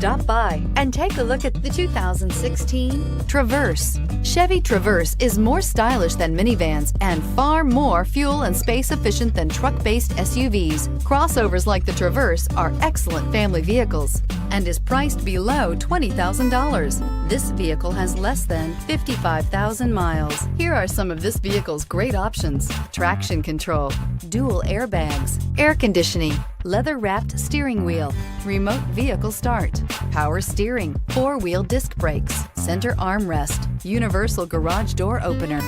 Stop by and take a look at the 2016 Traverse. Chevy Traverse is more stylish than minivans and far more fuel and space efficient than truck-based SUVs. Crossovers like the Traverse are excellent family vehicles and is priced below $20,000. This vehicle has less than 55,000 miles. Here are some of this vehicle's great options: traction control, dual airbags, air conditioning, leather-wrapped steering wheel, remote vehicle start, power steering, four-wheel disc brakes, center armrest, universal garage door opener,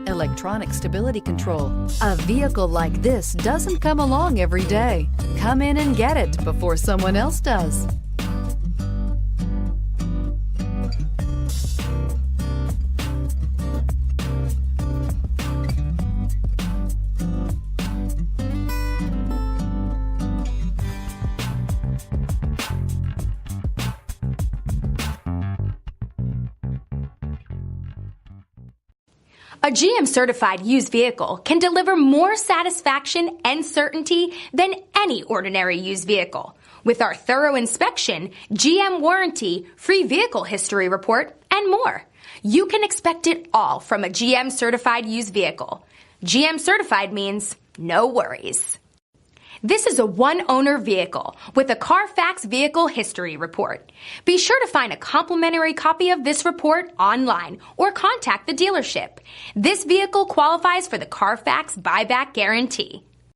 electronic stability control. A vehicle like this doesn't come along every day. Come in and get it before someone else does. A GM-certified used vehicle can deliver more satisfaction and certainty than any ordinary used vehicle. With our thorough inspection, GM warranty, free vehicle history report, and more. You can expect it all from a GM-certified used vehicle. GM-certified means no worries. This is a one-owner vehicle with a Carfax Vehicle History Report. Be sure to find a complimentary copy of this report online or contact the dealership. This vehicle qualifies for the Carfax Buyback Guarantee.